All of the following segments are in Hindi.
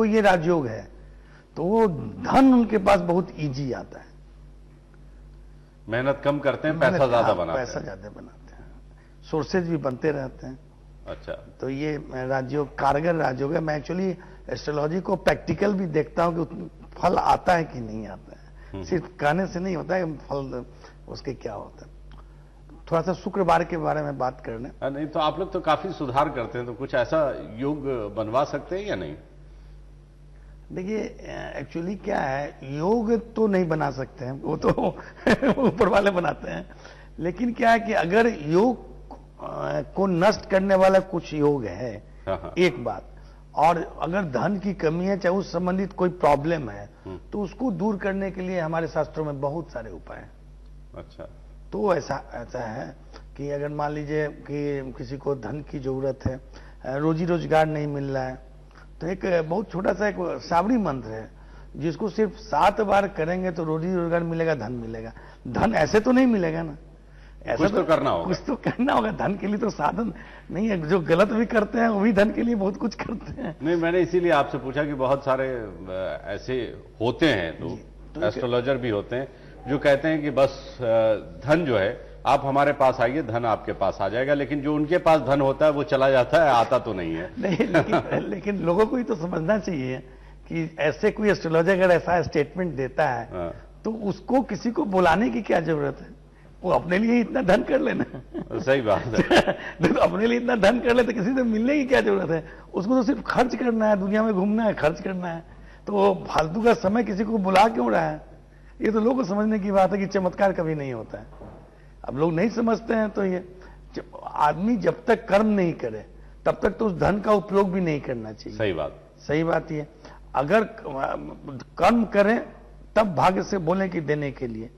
तो ये राजयोग है, तो वो धन उनके पास बहुत इजी आता है। मेहनत कम करते हैं, पैसा ज्यादा बनाते हैं। पैसा ज्यादा बनाते हैं, सोर्सेज भी बनते रहते हैं। अच्छा, तो ये राजयोग कारगर राजयोग है। मैं एक्चुअली एस्ट्रोलॉजी को प्रैक्टिकल भी देखता हूं कि फल आता है कि नहीं आता है। सिर्फ कहने से नहीं होता है, फल उसके क्या होता है। थोड़ा सा शुक्रवार के बारे में बात करने। नहीं तो आप लोग तो काफी सुधार करते हैं, तो कुछ ऐसा योग बनवा सकते हैं या नहीं? देखिए, एक्चुअली क्या है, योग तो नहीं बना सकते हैं, वो तो ऊपर वाले बनाते हैं। लेकिन क्या है कि अगर योग को नष्ट करने वाला कुछ योग है, एक बात, और अगर धन की कमी है, चाहे उस संबंधित कोई प्रॉब्लम है, तो उसको दूर करने के लिए हमारे शास्त्रों में बहुत सारे उपाय हैं। अच्छा, तो ऐसा है कि अगर मान लीजिए कि किसी को धन की जरूरत है, रोजी रोजगार नहीं मिल रहा है, तो एक बहुत छोटा सा एक सावरी मंत्र है, जिसको सिर्फ 7 बार करेंगे तो रोजी रोजगार मिलेगा, धन मिलेगा। धन ऐसे तो नहीं मिलेगा ना, ऐसा कुछ तो करना होगा, कुछ तो करना होगा। धन के लिए तो साधन नहीं है, जो गलत भी करते हैं वो भी धन के लिए बहुत कुछ करते हैं। नहीं, मैंने इसीलिए आपसे पूछा कि बहुत सारे ऐसे होते हैं, तो एस्ट्रोलॉजर भी होते हैं जो कहते हैं कि बस धन जो है आप हमारे पास आइए, धन आपके पास आ जाएगा। लेकिन जो उनके पास धन होता है वो चला जाता है, आता तो नहीं है। नहीं, लेकिन लोगों को ही तो समझना चाहिए कि ऐसे कोई एस्ट्रोलॉजर अगर ऐसा स्टेटमेंट देता है तो उसको किसी को बुलाने की क्या जरूरत है, वो अपने लिए इतना धन कर लेना। सही बात है। तो अपने लिए इतना धन कर ले तो किसी से मिलने की क्या जरूरत है, उसको तो सिर्फ खर्च करना है, दुनिया में घूमना है, खर्च करना है। तो फालतू का समय किसी को बुला क्यों रहा है? ये तो लोगों को समझने की बात है कि चमत्कार कभी नहीं होता है। अब लोग नहीं समझते हैं, तो ये आदमी जब तक कर्म नहीं करे तब तक तो उस धन का उपयोग भी नहीं करना चाहिए। सही बात ये, अगर कर्म करें तब भाग्य से बोले कि देने के लिए।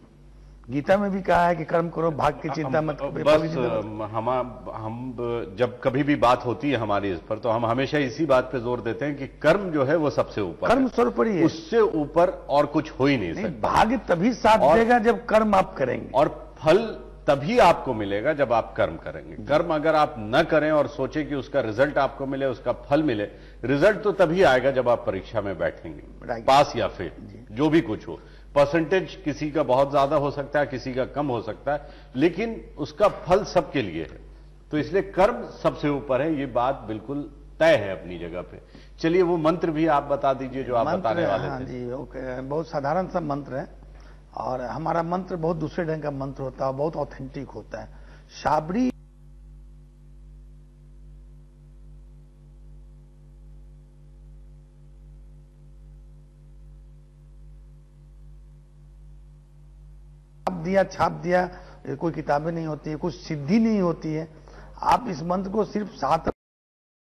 गीता में भी कहा है कि कर्म करो, भाग्य की चिंता मत करो। बस हम जब कभी भी बात होती है हमारी इस पर, तो हम हमेशा इसी बात पे जोर देते हैं कि कर्म जो है वो सबसे ऊपर, कर्म सर्वोपरि है, उससे ऊपर और कुछ हो ही नहीं सकता। भाग्य तभी साथ देगा जब कर्म आप करेंगे, और फल तभी आपको मिलेगा जब आप कर्म करेंगे। कर्म अगर आप न करें और सोचे कि उसका रिजल्ट आपको मिले, उसका फल मिले, रिजल्ट तो तभी आएगा जब आप परीक्षा में बैठेंगे, पास या फेल, जो भी कुछ हो। परसेंटेज किसी का बहुत ज्यादा हो सकता है, किसी का कम हो सकता है, लेकिन उसका फल सबके लिए है। तो इसलिए कर्म सबसे ऊपर है, ये बात बिल्कुल तय है अपनी जगह पे। चलिए, वो मंत्र भी आप बता दीजिए जो आप बताने वाले थे। जी, ओके। बहुत साधारण सा मंत्र है, और हमारा मंत्र बहुत दूसरे ढंग का मंत्र होता है, बहुत ऑथेंटिक होता है। शाबरी छाप दिया, कोई किताबें नहीं होती है, कुछ सिद्धि नहीं होती है। आप इस मंत्र को सिर्फ 7